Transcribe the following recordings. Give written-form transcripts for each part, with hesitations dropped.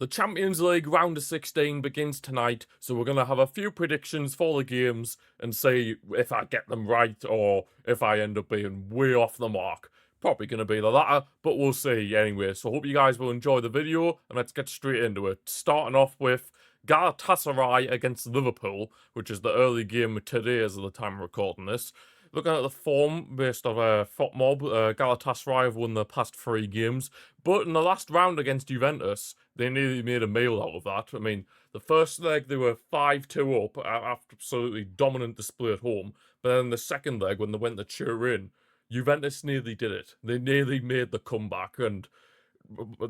The Champions League round of 16 begins tonight, so we're going to have a few predictions for the games and see if I get them right or if I end up being way off the mark. Probably going to be the latter, but we'll see anyway. So hope you guys will enjoy the video, and let's get straight into it. Starting off with Galatasaray against Liverpool, which is the early game today as of the time of recording this. Looking at the form based on FotMob, Galatasaray have won the past 3 games, but in the last round against Juventus, they nearly made a meal out of that. I mean, the first leg they were 5-2 up, absolutely dominant display at home. But then the second leg, when they went to Turin, Juventus nearly did it. They nearly made the comeback, and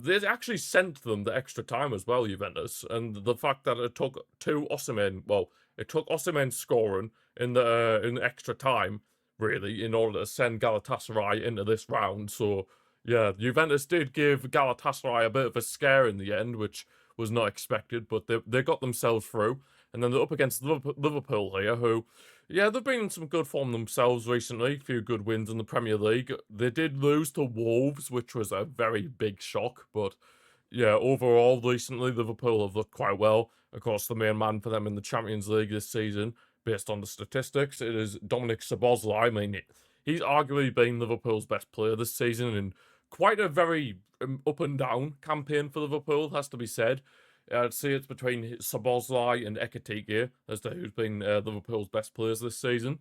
they actually sent them the extra time as well, Juventus. And the fact that it took it took Osimhen scoring in the extra time, really, in order to send Galatasaray into this round. So yeah, Juventus did give Galatasaray a bit of a scare in the end, which was not expected, but they got themselves through. And then they're up against Liverpool here, who, yeah, they've been in some good form themselves recently. A few good wins in the Premier League. They did lose to Wolves, which was a very big shock, but yeah, overall, recently, Liverpool have looked quite well. Of course, the main man for them in the Champions League this season, based on the statistics, it is Dominic Szoboszlai. I mean, he's arguably been Liverpool's best player this season, and quite a very up and down campaign for Liverpool, has to be said. I'd say it's between Szoboszlai and Ekitike as to who's been Liverpool's best players this season.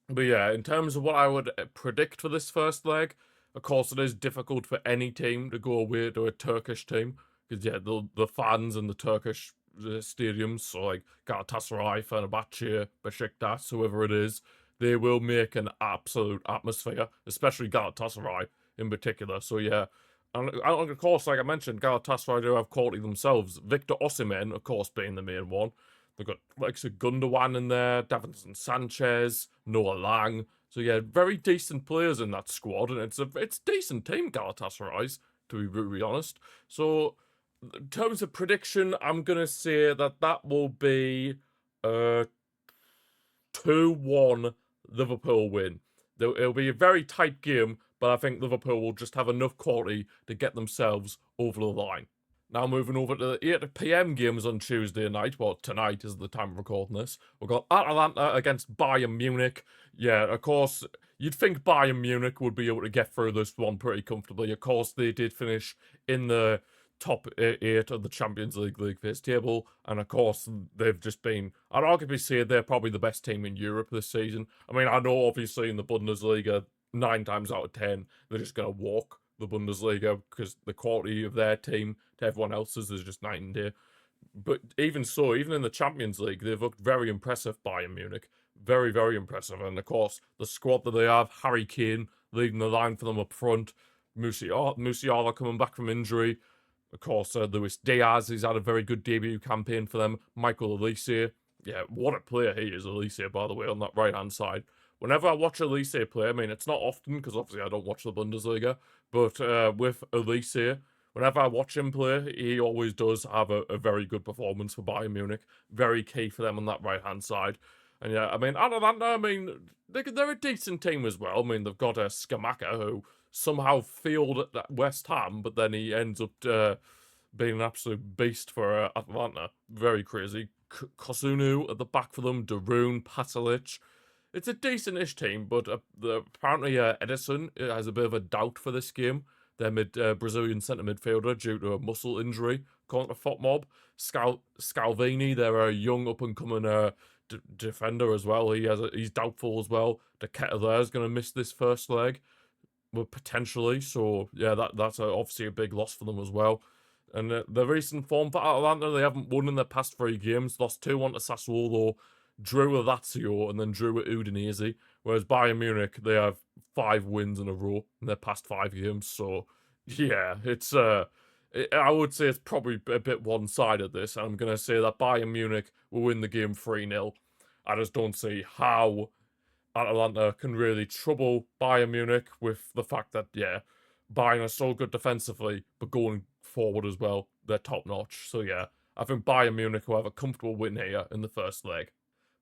But yeah, in terms of what I would predict for this first leg, of course, it is difficult for any team to go away to a Turkish team because yeah, the fans in the Turkish stadiums, so like Galatasaray, Fenerbahce, Besiktas, whoever it is, they will make an absolute atmosphere, especially Galatasaray in particular. So yeah, and of course, like I mentioned, Galatasaray do have quality themselves. Victor Osimhen, of course, being the main one. They've got like Gundogan in there, Davinson Sanchez, Noah Lang. So yeah, very decent players in that squad, and it's a decent team, Galatasaray's, to be brutally honest. So in terms of prediction, I'm gonna say that will be a 2-1 Liverpool win. It'll be a very tight game, but I think Liverpool will just have enough quality to get themselves over the line. Now moving over to the 8 PM games on Tuesday night. Well, tonight is the time of recording this. We've got Atalanta against Bayern Munich. Yeah, of course, you'd think Bayern Munich would be able to get through this one pretty comfortably. Of course, they did finish in the top 8 of the Champions League phase table. And of course, they've just been, I'd arguably say they're probably the best team in Europe this season. I mean, I know obviously in the Bundesliga, 9 times out of 10, they're just going to walk the Bundesliga because the quality of their team to everyone else's is just night and day. But even so, even in the Champions League, they've looked very impressive, Bayern Munich. Very, very impressive. And of course, the squad that they have, Harry Kane leading the line for them up front, Musiala coming back from injury. Of course, Luis Diaz, he's had a very good debut campaign for them. Michael Olise, yeah, what a player he is, Olise, by the way, on that right-hand side. Whenever I watch Olise play, I mean, it's not often, because obviously I don't watch the Bundesliga, but with Olise, whenever I watch him play, he always does have a very good performance for Bayern Munich. Very key for them on that right-hand side. And yeah, I mean, Atalanta, I mean, they're a decent team as well. I mean, they've got a Scamacca who somehow failed at West Ham, but then he ends up being an absolute beast for Atalanta. Very crazy. Kosunu at the back for them, Darun, Pasalic. It's a decent-ish team, but apparently Edison has a bit of a doubt for this game. Their Brazilian centre midfielder due to a muscle injury, according to FotMob. Scalvini, they're a young up-and-coming defender as well. He's doubtful as well. De Ketelaere is going to miss this first leg, well, potentially. So yeah, that's obviously a big loss for them as well. And the recent form for Atalanta, they haven't won in their past 3 games. Lost 2-1 to Sassuolo, drew with Lazio, and then drew with Udinese. Whereas Bayern Munich, they have 5 wins in a row in their past 5 games. So yeah, it's I would say it's probably a bit one-sided, this. I'm going to say that Bayern Munich will win the game 3-0. I just don't see how Atalanta can really trouble Bayern Munich with the fact that, yeah, Bayern are so good defensively, but going forward as well, they're top-notch. So yeah, I think Bayern Munich will have a comfortable win here in the first leg.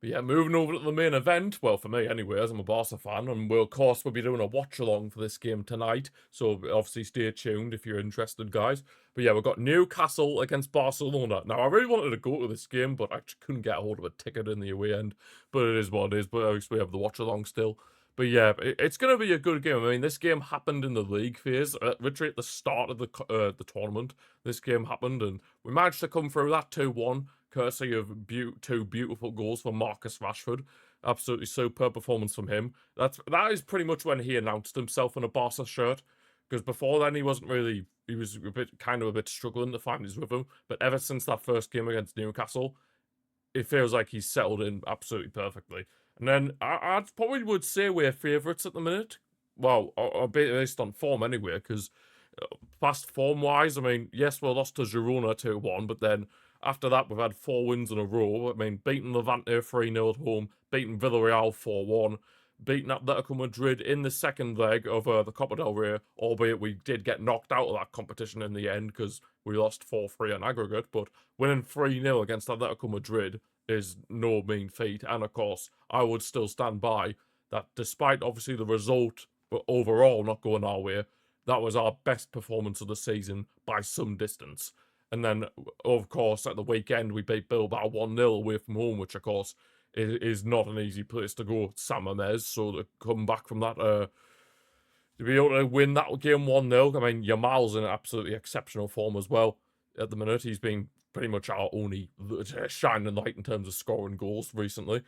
But yeah, moving over to the main event, well, for me anyway, as I'm a Barca fan, and we'll, of course, we'll be doing a watch-along for this game tonight, so obviously stay tuned if you're interested, guys. But yeah, we've got Newcastle against Barcelona. Now, I really wanted to go to this game, but I just couldn't get a hold of a ticket in the away end. But it is what it is, but at least we have the watch-along still. But yeah, it's going to be a good game. I mean, this game happened in the league phase, literally at the start of the tournament. This game happened, and we managed to come through that 2-1, courtesy of two beautiful goals from Marcus Rashford. Absolutely superb performance from him. That is pretty much when he announced himself in a Barca shirt, because before then he wasn't really. He was a bit struggling to find his rhythm. But ever since that first game against Newcastle, it feels like he's settled in absolutely perfectly. And then I probably would say we're favourites at the minute. Well, based on form anyway, because past form wise, I mean, yes, we lost to Girona 2-1, but then after that, we've had 4 wins in a row. I mean, beating Levante 3-0 at home, beating Villarreal 4-1, beating Atletico Madrid in the second leg of the Copa del Rey, albeit we did get knocked out of that competition in the end because we lost 4-3 on aggregate, but winning 3-0 against Atletico Madrid is no mean feat. And of course, I would still stand by that despite obviously the result overall not going our way, that was our best performance of the season by some distance. And then, of course, at the weekend, we beat Bilbao 1-0 away from home, which, of course, is not an easy place to go. San Mamés, so to come back from that, to be able to win that game 1-0, I mean, Yamal's in absolutely exceptional form as well at the minute. He's been pretty much our only shining light in terms of scoring goals recently.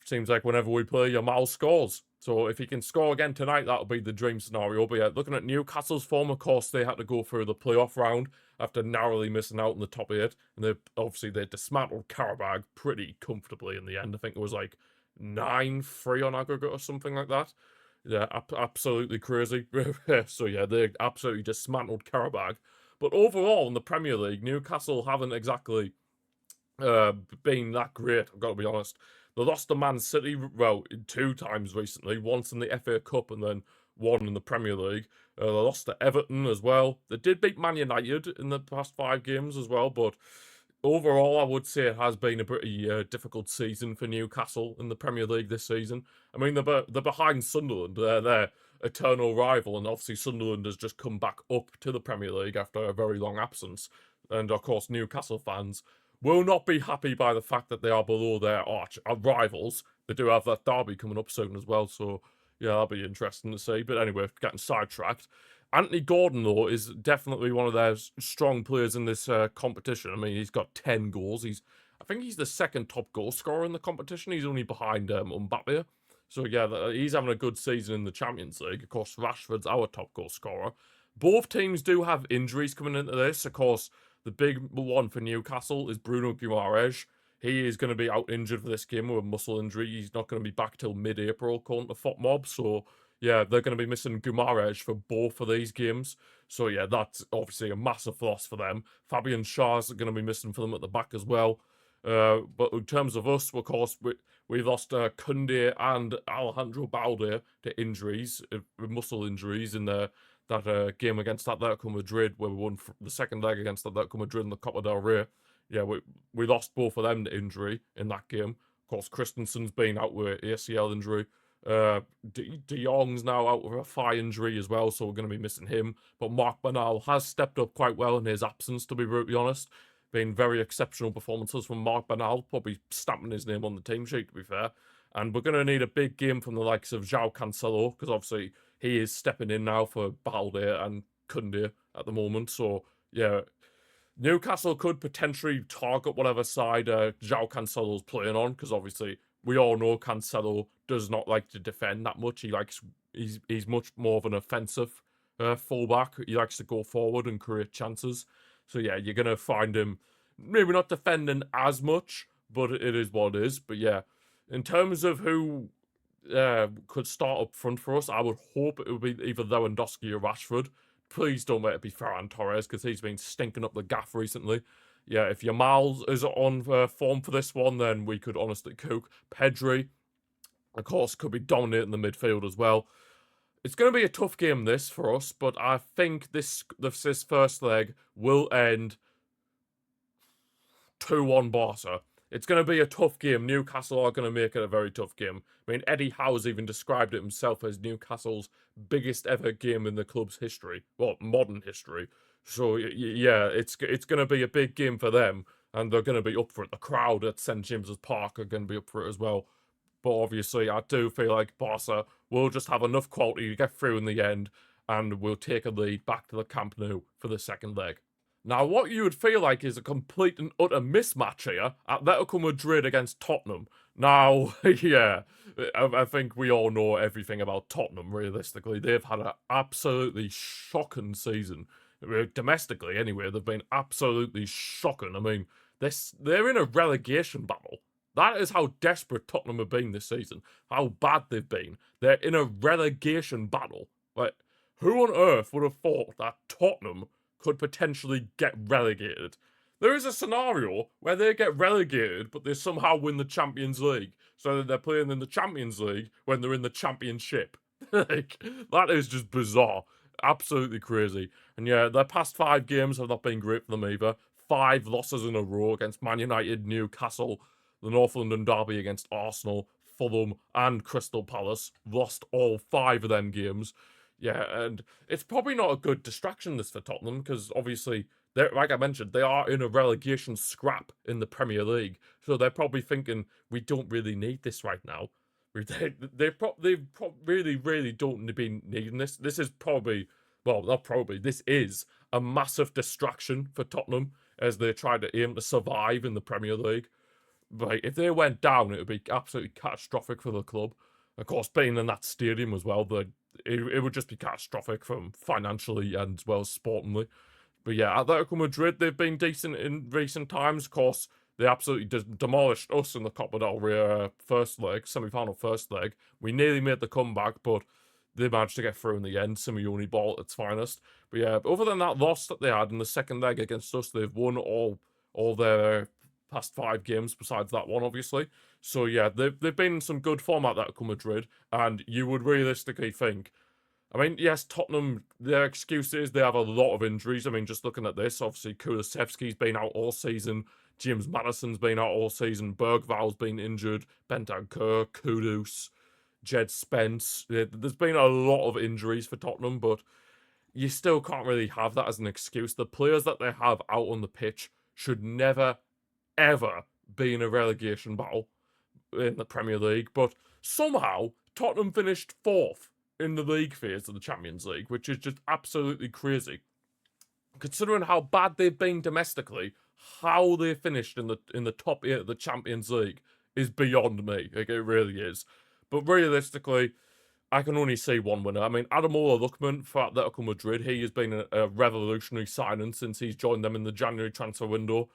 Seems like whenever we play, Yamal scores. So if he can score again tonight, that'll be the dream scenario. But yeah, looking at Newcastle's form, of course, they had to go through the playoff round after narrowly missing out in the top 8. And they dismantled Karabakh pretty comfortably in the end. I think it was like 9-3 on aggregate or something like that. Yeah, absolutely crazy. So yeah, they absolutely dismantled Karabakh. But overall, in the Premier League, Newcastle haven't exactly been that great, I've got to be honest. They lost to Man City, well, 2 times recently, once in the FA Cup and then one in the Premier League. They lost to Everton as well. They did beat Man United in the past 5 games as well, but overall, I would say it has been a pretty difficult season for Newcastle in the Premier League this season. I mean, they're behind Sunderland. They're their eternal rival, and obviously Sunderland has just come back up to the Premier League after a very long absence. And of course, Newcastle fans will not be happy by the fact that they are below their arch rivals. They do have that derby coming up soon as well, so yeah, that'll be interesting to see. But anyway, getting sidetracked. Anthony Gordon, though, is definitely one of their strong players in this competition. I mean, he's got 10 goals. I think he's the second top goal scorer in the competition. He's only behind Mbappe. So yeah, he's having a good season in the Champions League. Of course, Rashford's our top goal scorer. Both teams do have injuries coming into this. Of course, the big one for Newcastle is Bruno Guimaraes. He is going to be out injured for this game with a muscle injury. He's not going to be back till mid-April, according to FotMob. So, yeah, they're going to be missing Guimaraes for both of these games. So, yeah, that's obviously a massive loss for them. Fabian Schär's going to be missing for them at the back as well. But in terms of us, of course, we lost Koundé and Alejandro Balde to injuries, muscle injuries in that game against Atletico Madrid, where we won the second leg against Atletico Madrid in the Copa del Rey. Yeah, we lost both of them to injury in that game. Of course, Christensen's been out with ACL injury. De Jong's now out with a thigh injury as well, so we're going to be missing him. But Marc Bernal has stepped up quite well in his absence, to be brutally honest. Been very exceptional performances from Marc Bernal, probably stamping his name on the team sheet, to be fair. And we're going to need a big game from the likes of João Cancelo, because obviously he is stepping in now for Balde and Koundé at the moment. So, yeah, Newcastle could potentially target whatever side João Cancelo's playing on, because obviously we all know Cancelo does not like to defend that much. He's much more of an offensive fullback. He likes to go forward and create chances. So yeah, you're gonna find him maybe not defending as much, but it is what it is. But yeah, in terms of who could start up front for us, I would hope it would be either Lewandowski or Rashford. Please don't let it be Ferran Torres, because he's been stinking up the gaff recently. Yeah, if Yamal is on form for this one, then we could honestly cook. Pedri, of course, could be dominating the midfield as well. It's going to be a tough game, this, for us, but I think this first leg will end 2-1 Barca. It's going to be a tough game. Newcastle are going to make it a very tough game. I mean, Eddie Howe's even described it himself as Newcastle's biggest ever game in the club's history. Well, modern history. So, yeah, it's going to be a big game for them, and they're going to be up for it. The crowd at St James's Park are going to be up for it as well. But obviously, I do feel like Barca will just have enough quality to get through in the end, and will take a lead back to the Camp Nou for the second leg. Now, what you would feel like is a complete and utter mismatch here, Atletico Madrid against Tottenham. Now, yeah, I think we all know everything about Tottenham, realistically. They've had an absolutely shocking season. Domestically, anyway, they've been absolutely shocking. I mean, they're in a relegation battle. That is how desperate Tottenham have been this season, how bad they've been. They're in a relegation battle. Like, who on earth would have thought that Tottenham could potentially get relegated? There is a scenario where they get relegated, but they somehow win the Champions League, so that they're playing in the Champions League when they're in the Championship. Like, that is just bizarre. Absolutely crazy. And yeah, their past 5 games have not been great for them either. 5 losses in a row against Man United, Newcastle, the North London derby against Arsenal, Fulham, and Crystal Palace. Lost all 5 of them games. Yeah, and it's probably not a good distraction, this, for Tottenham, because obviously, like I mentioned, they are in a relegation scrap in the Premier League. So they're probably thinking, we don't really need this right now. They really, really don't be needing this. This is probably, well, not probably, this is a massive distraction for Tottenham as they try to aim to survive in the Premier League. Like, if they went down, it would be absolutely catastrophic for the club. Of course, being in that stadium as well, it would just be catastrophic from financially and as well as sportingly. But yeah, Atletico Madrid, they've been decent in recent times. Of course, they absolutely demolished us in the Copa del Rey first leg, semi-final first leg. We nearly made the comeback, but they managed to get through in the end. Simeone ball at its finest. But yeah, other than that loss that they had in the second leg against us, they've won all their past 5 games besides that one, obviously. So yeah, they've been in some good form at Atletico Madrid, and you would realistically think, I mean, yes, Tottenham, their excuse is they have a lot of injuries. I mean, just looking at this, obviously Kulusevski's been out all season, James Maddison's been out all season, Bergval's been injured, Bentancur, Kudus, Jed Spence. There's been a lot of injuries for Tottenham, but you still can't really have that as an excuse. The players that they have out on the pitch should never, ever be in a relegation battle in the Premier League, but somehow Tottenham finished 4th in the league phase of the Champions League, which is just absolutely crazy. Considering how bad they've been domestically, how they finished in the top 8 of the Champions League is beyond me. Like, it really is. But realistically, I can only see one winner. I mean, Ademola Lookman for Atletico Madrid, he has been a revolutionary signing since he's joined them in the January transfer window.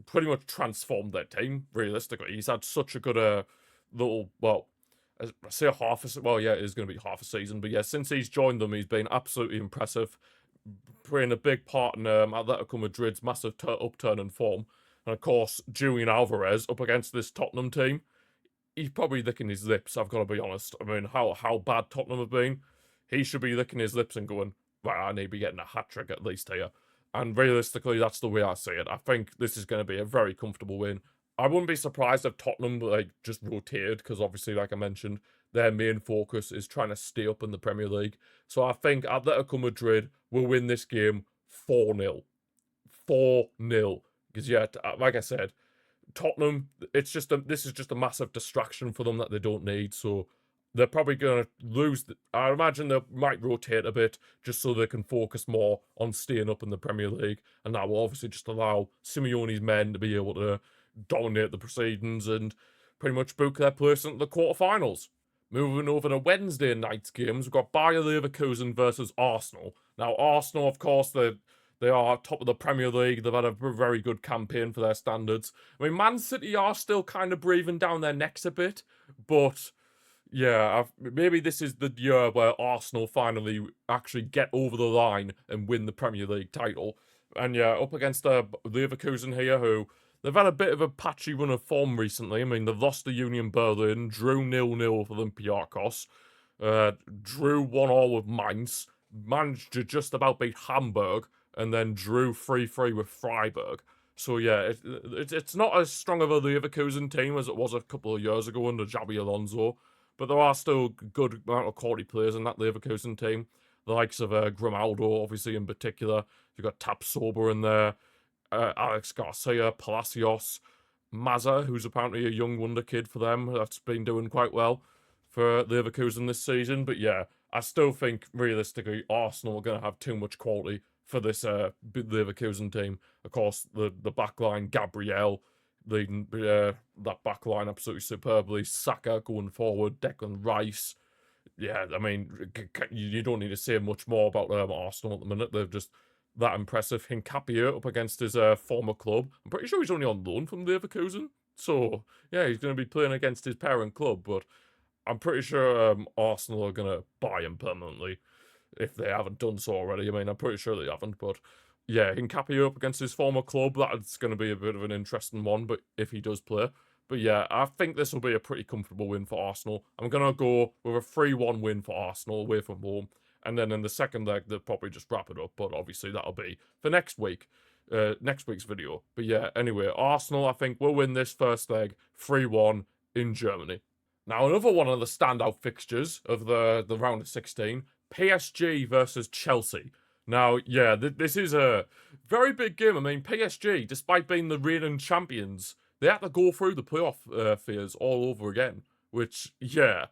Pretty much transformed their team, realistically. He's had such a good little, well, I say well, yeah, it is going to be half a season, but yeah, since he's joined them, he's been absolutely impressive, playing a big part in Atletico Madrid's massive upturn in form. And of course, Julian Alvarez up against this Tottenham team, he's probably licking his lips, I've got to be honest. I mean, how bad Tottenham have been, he should be licking his lips and going, right, I need to be getting a hat-trick at least here. And realistically, that's the way I see it. I think this is going to be a very comfortable win. I wouldn't be surprised if Tottenham just rotated, because obviously, like I mentioned, their main focus is trying to stay up in the Premier League. So I think Atletico Madrid will win this game 4-0. 4-0. Because yeah, like I said, Tottenham, this is just a massive distraction for them that they don't need. So they're probably going to lose. I imagine they might rotate a bit just so they can focus more on staying up in the Premier League. And that will obviously just allow Simeone's men to be able to dominate the proceedings and pretty much book their place into the quarterfinals. Moving over to Wednesday night's games, we've got Bayer Leverkusen versus Arsenal. Now, Arsenal, of course, they are top of the Premier League. They've had a very good campaign for their standards. I mean, Man City are still kind of breathing down their necks a bit, but yeah, maybe this is the year where Arsenal finally actually get over the line and win the Premier League title. And yeah, up against Leverkusen here, who they've had a bit of a patchy run of form recently. I mean, they've lost to Union Berlin, drew 0-0 with Olympiacos, drew 1-1 with Mainz, managed to just about beat Hamburg, and then drew 3-3 with Freiburg. So yeah, it's not as strong of a Leverkusen team as it was a couple of years ago under Xabi Alonso, but there are still good amount of quality players in that Leverkusen team. The likes of Grimaldo, obviously in particular. You've got Tapsoba in there, Alex Garcia, Palacios, Mazza, who's apparently a young wonder kid for them. That's been doing quite well for Leverkusen this season. But yeah, I still think realistically Arsenal are going to have too much quality for this Leverkusen team. Of course, the backline, Gabriel leading that backline absolutely superbly. Saka going forward, Declan Rice. Yeah, I mean, you don't need to say much more about Arsenal at the minute. They're just that impressive. Hincapié up against his former club. I'm pretty sure he's only on loan from Leverkusen. So, yeah, he's going to be playing against his parent club, but I'm pretty sure Arsenal are going to buy him permanently if they haven't done so already. I mean, I'm pretty sure they haven't, but yeah, Hincapié up against his former club, that's going to be a bit of an interesting one, but if he does play. But yeah, I think this will be a pretty comfortable win for Arsenal. I'm going to go with a 3-1 win for Arsenal away from home. And then in the second leg, they'll probably just wrap it up. But obviously, that'll be for next week, next week's video. But yeah, anyway, Arsenal, I think, will win this first leg 3-1 in Germany. Now, another one of the standout fixtures of the round of 16, PSG versus Chelsea. Now, yeah, this is a very big game. I mean, PSG, despite being the reigning champions, they had to go through the playoff fears all over again, which, yeah,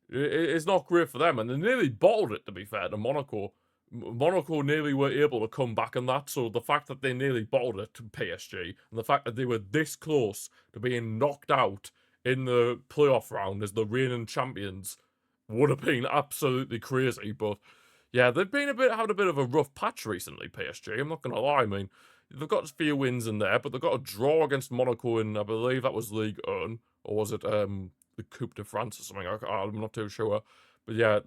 it's not great for them. And they nearly bottled it, to be fair, to Monaco. Monaco nearly were able to come back on that, so the fact that they nearly bottled it to PSG, and the fact that they were this close to being knocked out in the playoff round as the reigning champions would have been absolutely crazy. But yeah, they've been had a bit of a rough patch recently, PSG. I'm not gonna lie. I mean, they've got a few wins in there, but they've got a draw against Monaco in, I believe that was Ligue 1, or was it the Coupe de France or something? I'm not too sure. But yeah,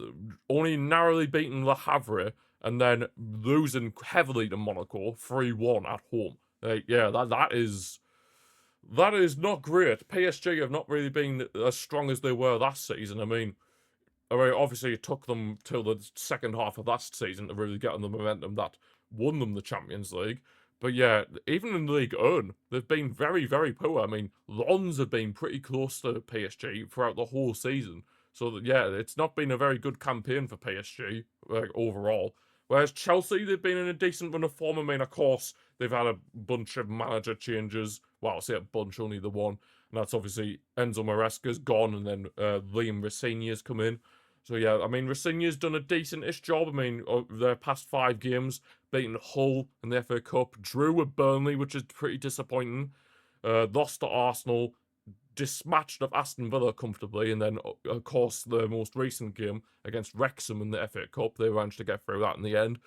only narrowly beaten Le Havre and then losing heavily to Monaco 3-1 at home. Yeah, that is not great. PSG have not really been as strong as they were last season. I mean, obviously it took them till the second half of last season to really get on the momentum that won them the Champions League. But yeah, even in League 1, they've been very, very poor. I mean, Lens have been pretty close to PSG throughout the whole season. So yeah, it's not been a very good campaign for PSG overall. Whereas Chelsea, they've been in a decent run of form. I mean, of course, they've had a bunch of manager changes. Well, I'll say a bunch, only the one. And that's obviously Enzo Maresca's gone, and then Liam Rosenior's come in. So yeah, I mean, Rosenior's done a decent-ish job. I mean, their past 5 games, beating Hull in the FA Cup, drew with Burnley, which is pretty disappointing. Lost to Arsenal, dispatched of Aston Villa comfortably, and then, of course, the most recent game against Wrexham in the FA Cup, they managed to get through that in the end.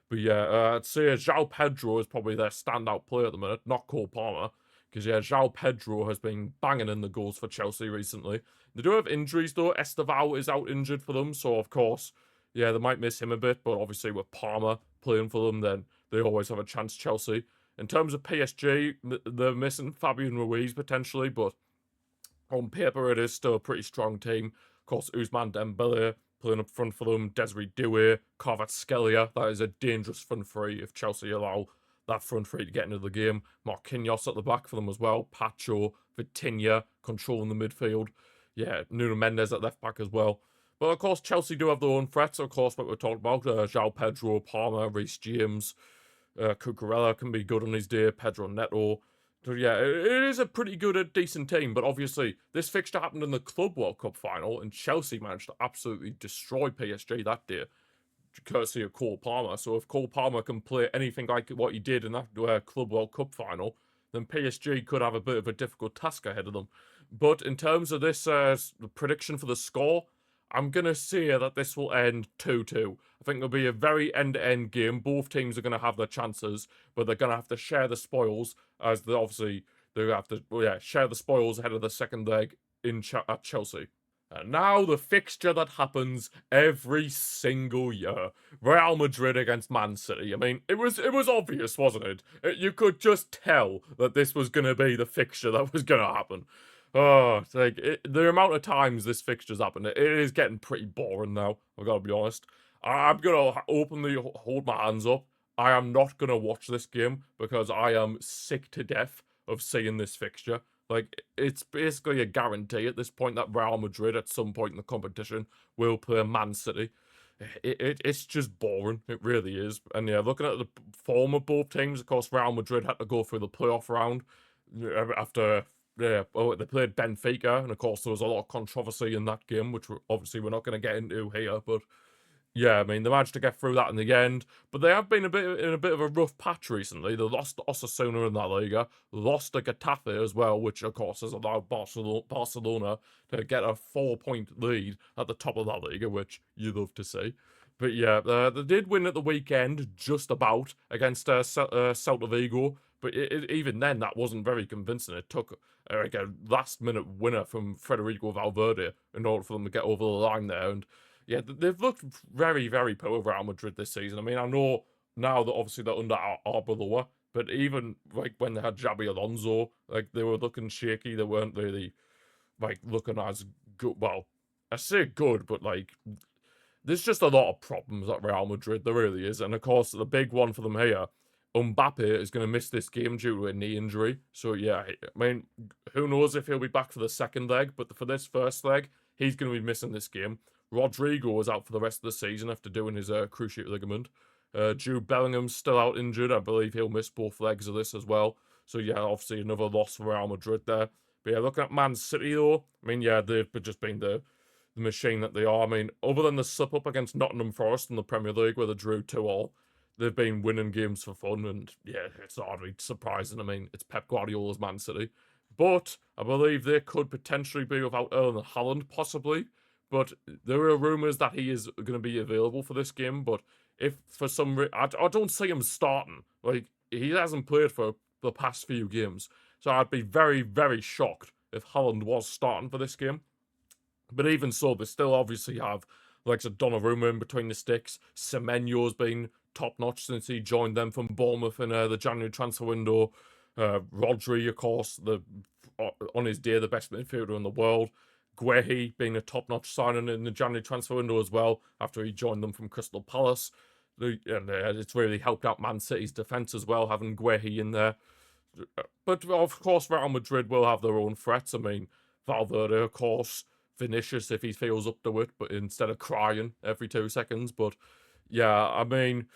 But yeah, I'd say João Pedro is probably their standout player at the minute, not Cole Palmer. Because, yeah, João Pedro has been banging in the goals for Chelsea recently. They do have injuries, though. Estevao is out injured for them. So, of course, yeah, they might miss him a bit. But obviously, with Palmer playing for them, then they always have a chance, Chelsea. In terms of PSG, they're missing Fabian Ruiz, potentially. But on paper, it is still a pretty strong team. Of course, Ousmane Dembele playing up front for them. Desiree Doué, Kvaratskhelia. That is a dangerous front three if Chelsea allow that front three to get into the game. Marquinhos at the back for them as well. Pacho, Vitinha controlling the midfield. Yeah, Nuno Mendes at left back as well. But of course, Chelsea do have their own threats. Of course, what we're talking about, João Pedro, Palmer, Reece James, Cucurella can be good on his day. Pedro Neto. So yeah, it is a pretty good, decent team. But obviously, this fixture happened in the Club World Cup final, and Chelsea managed to absolutely destroy PSG that day, courtesy of Cole Palmer. So if Cole Palmer can play anything like what he did in that Club World Cup final, then PSG could have a bit of a difficult task ahead of them. But in terms of this prediction for the score, I'm going to say that this will end 2-2. I think there'll be a very end-to-end game. Both teams are going to have their chances, but they're going to have to share the spoils, as they have to share the spoils ahead of the second leg at Chelsea. And now the fixture that happens every single year. Real Madrid against Man City. I mean, it was obvious, wasn't it? You could just tell that this was going to be the fixture that was going to happen. Oh, it's like, the amount of times this fixture's happened, it is getting pretty boring now, I've got to be honest. I'm going to openly hold my hands up. I am not going to watch this game because I am sick to death of seeing this fixture. Like, it's basically a guarantee at this point that Real Madrid at some point in the competition will play Man City. It's just boring. It really is. And yeah, looking at the form of both teams, of course, Real Madrid had to go through the playoff round after they played Benfica, and of course there was a lot of controversy in that game, which obviously we're not going to get into here. But yeah, I mean, they managed to get through that in the end, but they have been in a bit of a rough patch recently. They lost to Osasuna in La Liga, lost to Getafe as well, which of course has allowed Barcelona to get a 4-point lead at the top of La Liga, which you love to see. But yeah, they did win at the weekend, just about, against Celta Vigo, but even then, that wasn't very convincing. It took like a last-minute winner from Federico Valverde in order for them to get over the line there, and yeah, they've looked very, very poor, Real Madrid, this season. I mean, I know now that obviously they're under Arbeloa, but even like when they had Xabi Alonso, like they were looking shaky. They weren't really like looking as good. Well, I say good, but like there's just a lot of problems at Real Madrid. There really is, and of course the big one for them here, Mbappe is going to miss this game due to a knee injury. So yeah, I mean, who knows if he'll be back for the second leg? But for this first leg, he's going to be missing this game. Rodrigo is out for the rest of the season after doing his cruciate ligament. Jude Bellingham's still out injured. I believe he'll miss both legs of this as well. So yeah, obviously another loss for Real Madrid there. But yeah, looking at Man City though, I mean, yeah, they've just been the machine that they are. I mean, other than the slip up against Nottingham Forest in the Premier League where they drew 2-2, they've been winning games for fun, and yeah, it's hardly surprising. I mean, it's Pep Guardiola's Man City. But I believe they could potentially be without Erling Haaland, possibly. But there are rumours that he is going to be available for this game. But if for some reason, I don't see him starting. Like, he hasn't played for the past few games. So I'd be very, very shocked if Haaland was starting for this game. But even so, they still obviously have like Donnarumma in between the sticks. Semenyo's been top notch since he joined them from Bournemouth in the January transfer window. Rodri, of course, on his day the best midfielder in the world. Guehi being a top notch signing in the January transfer window as well after he joined them from Crystal Palace. And it's really helped out Man City's defence as well, having Guehi in there. But of course, Real Madrid will have their own threats. I mean, Valverde, of course, Vinicius if he feels up to it, but instead of crying every 2 seconds. But yeah, I mean,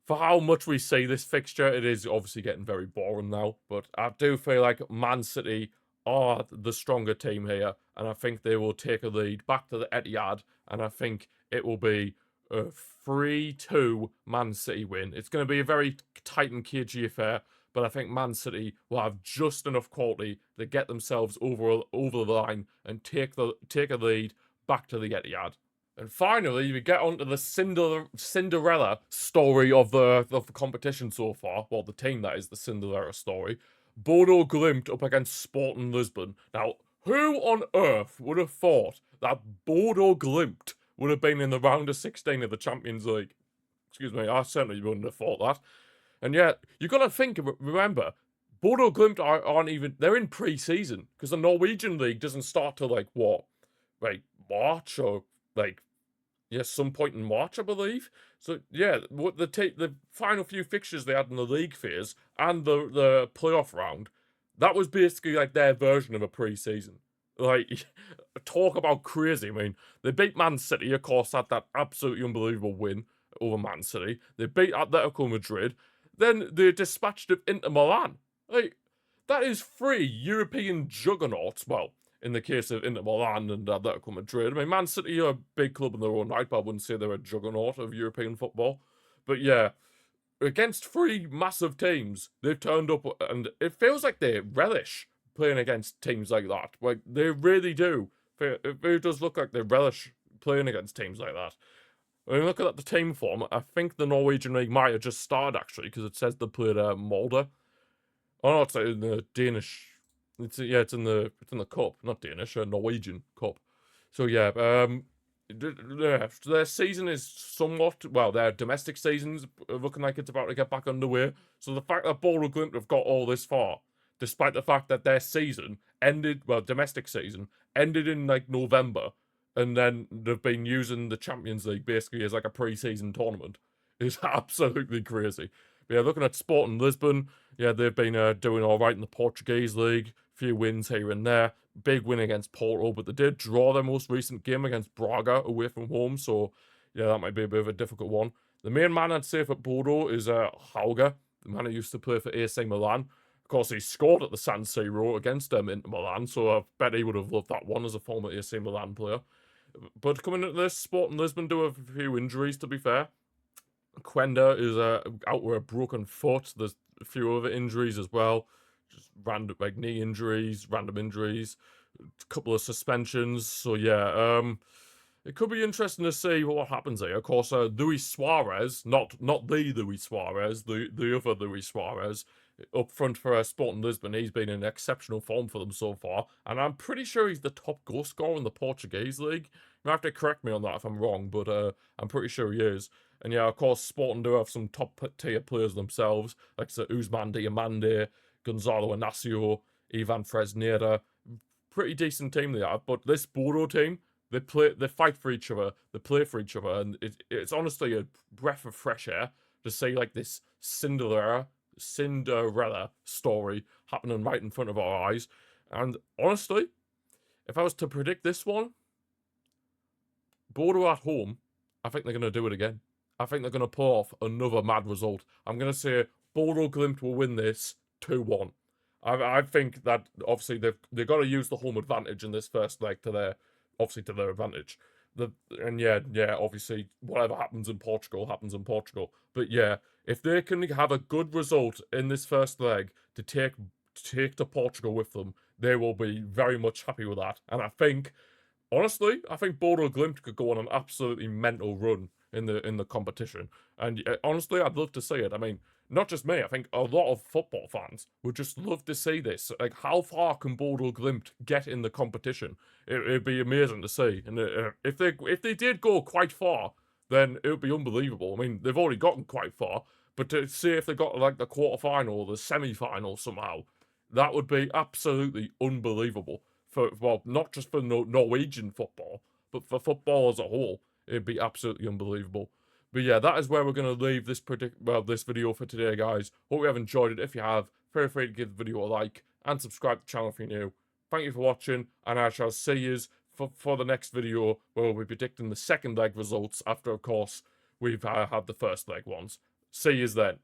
for how much we see this fixture, it is obviously getting very boring now. But I do feel like Man City are the stronger team here, and I think they will take a lead back to the Etihad, and I think it will be a 3-2 Man City win. It's going to be a very tight and cagey affair, but I think Man City will have just enough quality to get themselves over the line and take a lead back to the Etihad. And finally, we get onto the Cinderella story of the competition so far. Well, the team that is the Cinderella story. Bodo Glimt up against Sporting Lisbon. Now, who on earth would have thought that Bodo Glimt would have been in the round of 16 of the Champions League? Excuse me, I certainly wouldn't have thought that. And yet, you got to think, remember, Bodo Glimt aren't even, they're in pre-season, because the Norwegian league doesn't start till, like, what? Like, March, or, like, yeah, some point in March, I believe. So, yeah, the final few fixtures they had in the league phase, and the playoff round, that was basically, like, their version of a pre-season. Like, talk about crazy. I mean, they beat Man City, of course, had that absolutely unbelievable win over Man City. They beat Atletico Madrid. Then they dispatched of Inter Milan. Like, that is 3 European juggernauts. Well, in the case of Inter Milan and Atletico Madrid. I mean, Man City are a big club in their own right, but I wouldn't say they're a juggernaut of European football. But yeah, against 3 massive teams, they've turned up, and it feels like they relish playing against teams like that. Like, they really do. It does look like they relish playing against teams like that. When you look at the team form, I think the Norwegian league might have just started, actually, because it says they played Molde. Oh no, it's in the Danish. It's in the cup, not Danish, Norwegian cup. So yeah, their season is somewhat, well, their domestic season's looking like it's about to get back underway. So the fact that Bodo Glimt have got all this far, despite the fact that their season ended, well, domestic season ended in like November, and then they've been using the Champions League basically as like a pre-season tournament, is absolutely crazy. But yeah, looking at Sporting Lisbon, yeah, they've been doing all right in the Portuguese league. Few wins here and there. Big win against Porto, but they did draw their most recent game against Braga away from home. So yeah, that might be a bit of a difficult one. The main man I'd say for Bodo is Hauge, the man who used to play for AC Milan. Of course, he scored at the San Siro against Inter Milan, so I bet he would have loved that one as a former AC Milan player. But coming into this, Sporting Lisbon do have a few injuries, to be fair. Quenda is out with a broken foot. There's a few other injuries as well. Just random, like, knee injuries, random injuries, a couple of suspensions. So, yeah, it could be interesting to see what happens here. Of course, Luis Suarez, not the Luis Suarez, the other Luis Suarez, up front for Sporting Lisbon. He's been in exceptional form for them so far, and I'm pretty sure he's the top goal scorer in the Portuguese league. You have to correct me on that if I'm wrong, but I'm pretty sure he is. And yeah, of course, Sporting do have some top-tier players themselves, like Ousmane Diomande, Gonzalo Inacio, Ivan Fresneda. Pretty decent team they have, but this Bodo team, they fight for each other, they play for each other, and it's honestly a breath of fresh air to see like this Cinderella story happening right in front of our eyes. And honestly, if I was to predict this one, Bodo at home, I think they're going to do it again. I think they're going to pull off another mad result. I'm going to say Bodo Glimt will win this 2-1. I think that obviously they've got to use the home advantage in this first leg to their advantage. Obviously whatever happens in Portugal happens in Portugal. But yeah, if they can have a good result in this first leg to take to Portugal with them, they will be very much happy with that. And I think, honestly, Bodo Glimt could go on an absolutely mental run in the competition. And honestly, I'd love to see it. I mean, not just me. I think a lot of football fans would just love to see this. Like, how far can Bodo Glimt get in the competition? It'd be amazing to see. And if they did go quite far, then it would be unbelievable. I mean, they've already gotten quite far, but to see if they got like the quarterfinal or the semi-final somehow, that would be absolutely unbelievable. Not just for Norwegian football, but for football as a whole, it'd be absolutely unbelievable. But yeah, that is where we're going to leave this video for today, guys. Hope you have enjoyed it. If you have, feel free to give the video a like and subscribe to the channel if you're new. Thank you for watching, and I shall see you for the next video where we'll be predicting the second leg results after, of course, we've had the first leg ones. See you then.